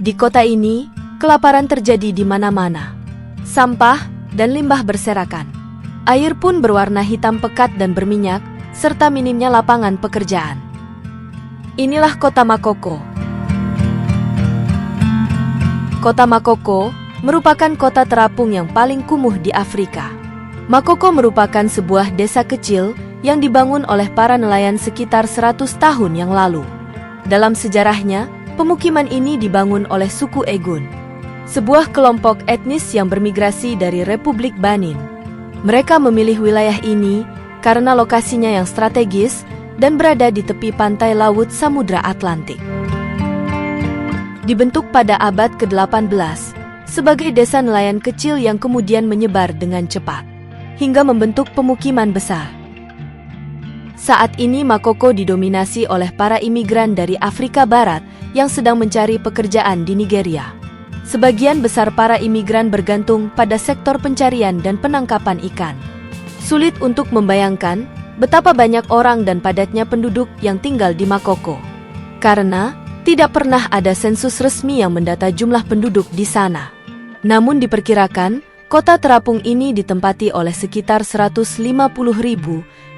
Di kota ini, kelaparan terjadi di mana-mana. Sampah dan limbah berserakan. Air pun berwarna hitam pekat dan berminyak, serta minimnya lapangan pekerjaan. Inilah kota Makoko. Kota Makoko merupakan kota terapung yang paling kumuh di Afrika. Makoko merupakan sebuah desa kecil yang dibangun oleh para nelayan sekitar 100 tahun yang lalu. Dalam sejarahnya, pemukiman ini dibangun oleh suku Egun, sebuah kelompok etnis yang bermigrasi dari Republik Benin. Mereka memilih wilayah ini karena lokasinya yang strategis dan berada di tepi pantai laut Samudra Atlantik. Dibentuk pada abad ke-18 sebagai desa nelayan kecil yang kemudian menyebar dengan cepat hingga membentuk pemukiman besar. Saat ini Makoko didominasi oleh para imigran dari Afrika Barat yang sedang mencari pekerjaan di Nigeria. Sebagian besar para imigran bergantung pada sektor pencarian dan penangkapan ikan. Sulit untuk membayangkan betapa banyak orang dan padatnya penduduk yang tinggal di Makoko, karena tidak pernah ada sensus resmi yang mendata jumlah penduduk di sana. Namun diperkirakan, kota terapung ini ditempati oleh sekitar 150.000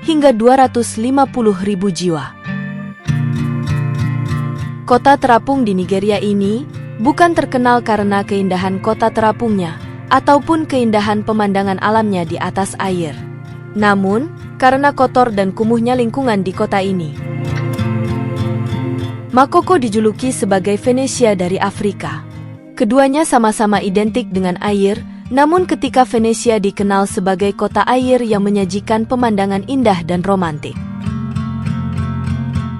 hingga 250.000 jiwa. Kota terapung di Nigeria ini bukan terkenal karena keindahan kota terapungnya ataupun keindahan pemandangan alamnya di atas air, namun karena kotor dan kumuhnya lingkungan di kota ini. Makoko dijuluki sebagai Venesia dari Afrika. Keduanya sama-sama identik dengan air, namun ketika Venesia dikenal sebagai kota air yang menyajikan pemandangan indah dan romantik,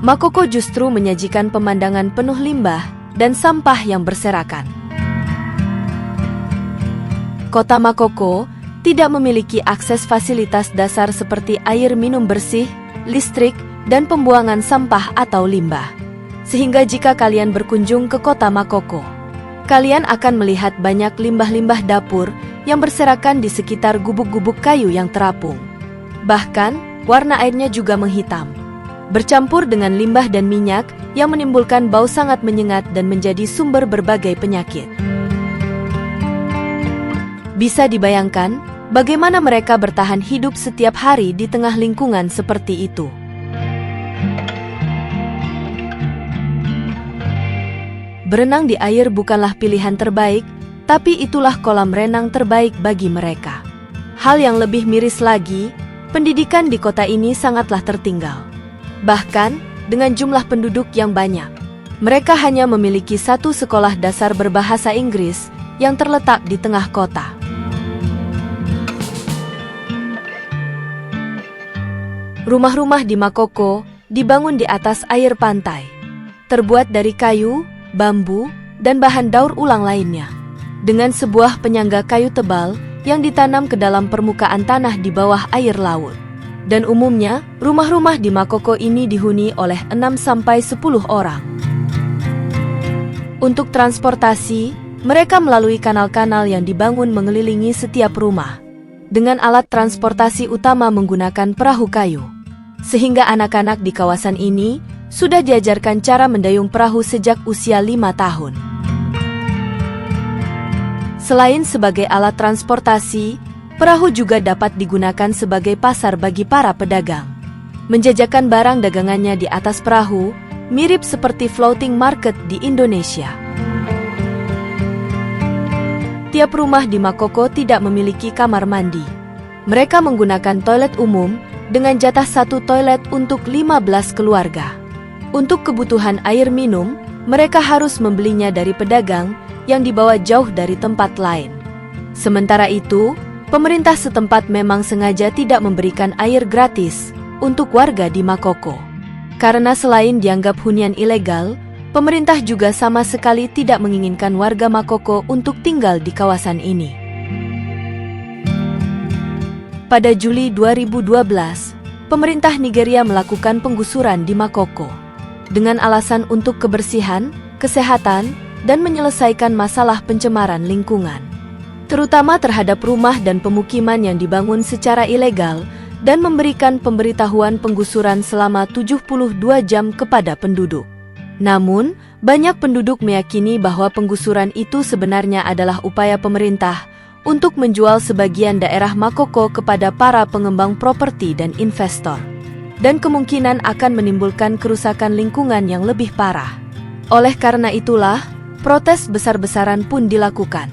Makoko justru menyajikan pemandangan penuh limbah dan sampah yang berserakan. Kota Makoko tidak memiliki akses fasilitas dasar seperti air minum bersih, listrik, dan pembuangan sampah atau limbah. Sehingga jika kalian berkunjung ke kota Makoko, kalian akan melihat banyak limbah-limbah dapur yang berserakan di sekitar gubuk-gubuk kayu yang terapung. Bahkan, warna airnya juga menghitam, bercampur dengan limbah dan minyak yang menimbulkan bau sangat menyengat dan menjadi sumber berbagai penyakit. Bisa dibayangkan bagaimana mereka bertahan hidup setiap hari di tengah lingkungan seperti itu. Berenang di air bukanlah pilihan terbaik, tapi itulah kolam renang terbaik bagi mereka. Hal yang lebih miris lagi, pendidikan di kota ini sangatlah tertinggal. Bahkan, dengan jumlah penduduk yang banyak, mereka hanya memiliki satu sekolah dasar berbahasa Inggris yang terletak di tengah kota. Rumah-rumah di Makoko dibangun di atas air pantai, terbuat dari kayu, bambu, dan bahan daur ulang lainnya, dengan sebuah penyangga kayu tebal yang ditanam ke dalam permukaan tanah di bawah air laut. Dan umumnya, rumah-rumah di Makoko ini dihuni oleh 6-10 orang. Untuk transportasi, mereka melalui kanal-kanal yang dibangun mengelilingi setiap rumah, dengan alat transportasi utama menggunakan perahu kayu. Sehingga anak-anak di kawasan ini sudah diajarkan cara mendayung perahu sejak usia 5 tahun. Selain sebagai alat transportasi, perahu juga dapat digunakan sebagai pasar bagi para pedagang. Menjajakan barang dagangannya di atas perahu, mirip seperti floating market di Indonesia. Tiap rumah di Makoko tidak memiliki kamar mandi. Mereka menggunakan toilet umum dengan jatah satu toilet untuk 15 keluarga. Untuk kebutuhan air minum, mereka harus membelinya dari pedagang yang dibawa jauh dari tempat lain. Sementara itu, pemerintah setempat memang sengaja tidak memberikan air gratis untuk warga di Makoko. Karena selain dianggap hunian ilegal, pemerintah juga sama sekali tidak menginginkan warga Makoko untuk tinggal di kawasan ini. Pada Juli 2012, pemerintah Nigeria melakukan penggusuran di Makoko dengan alasan untuk kebersihan, kesehatan, dan menyelesaikan masalah pencemaran lingkungan, terutama terhadap rumah dan pemukiman yang dibangun secara ilegal, dan memberikan pemberitahuan penggusuran selama 72 jam kepada penduduk. Namun, banyak penduduk meyakini bahwa penggusuran itu sebenarnya adalah upaya pemerintah untuk menjual sebagian daerah Makoko kepada para pengembang properti dan investor, dan kemungkinan akan menimbulkan kerusakan lingkungan yang lebih parah. Oleh karena itulah, protes besar-besaran pun dilakukan.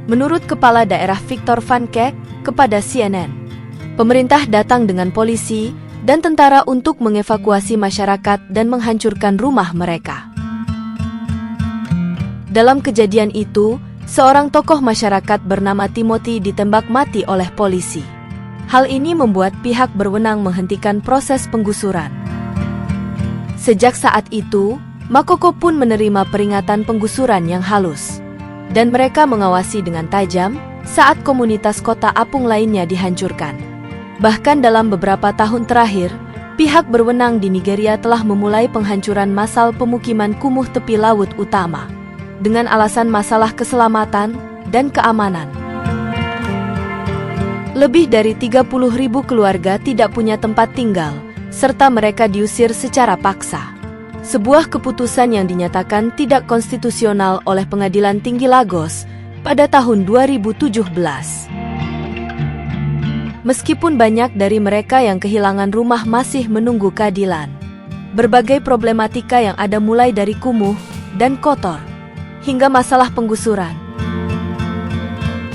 Menurut Kepala Daerah Victor Van Keck kepada CNN, pemerintah datang dengan polisi dan tentara untuk mengevakuasi masyarakat dan menghancurkan rumah mereka. Dalam kejadian itu, seorang tokoh masyarakat bernama Timothy ditembak mati oleh polisi. Hal ini membuat pihak berwenang menghentikan proses penggusuran. Sejak saat itu, Makoko pun menerima peringatan penggusuran yang halus, dan mereka mengawasi dengan tajam saat komunitas kota apung lainnya dihancurkan. Bahkan dalam beberapa tahun terakhir, pihak berwenang di Nigeria telah memulai penghancuran massal pemukiman kumuh tepi laut utama, dengan alasan masalah keselamatan dan keamanan. Lebih dari 30.000 keluarga tidak punya tempat tinggal, serta mereka diusir secara paksa. Sebuah keputusan yang dinyatakan tidak konstitusional oleh Pengadilan Tinggi Lagos pada tahun 2017. Meskipun banyak dari mereka yang kehilangan rumah masih menunggu keadilan, berbagai problematika yang ada mulai dari kumuh dan kotor, hingga masalah penggusuran.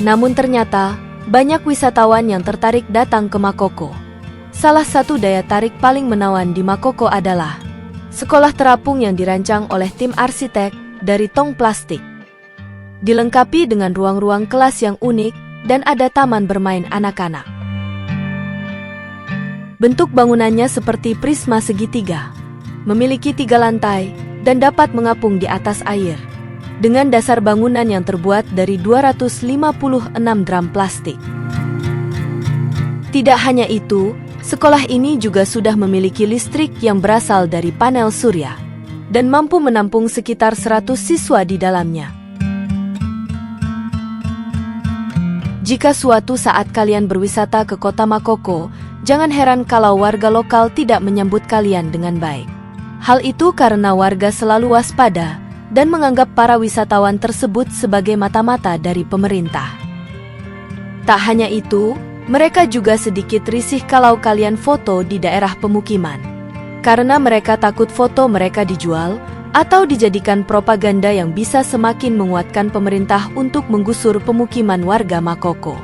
Namun ternyata, banyak wisatawan yang tertarik datang ke Makoko. Salah satu daya tarik paling menawan di Makoko adalah sekolah terapung yang dirancang oleh tim arsitek dari tong plastik. Dilengkapi dengan ruang-ruang kelas yang unik dan ada taman bermain anak-anak. Bentuk bangunannya seperti prisma segitiga, memiliki 3 lantai, dan dapat mengapung di atas air, dengan dasar bangunan yang terbuat dari 256 drum plastik. Tidak hanya itu, sekolah ini juga sudah memiliki listrik yang berasal dari panel surya, dan mampu menampung sekitar 100 siswa di dalamnya. Jika suatu saat kalian berwisata ke kota Makoko, jangan heran kalau warga lokal tidak menyambut kalian dengan baik. Hal itu karena warga selalu waspada dan menganggap para wisatawan tersebut sebagai mata-mata dari pemerintah. Tak hanya itu, mereka juga sedikit risih kalau kalian foto di daerah pemukiman, karena mereka takut foto mereka dijual atau dijadikan propaganda yang bisa semakin menguatkan pemerintah untuk menggusur pemukiman warga Makoko.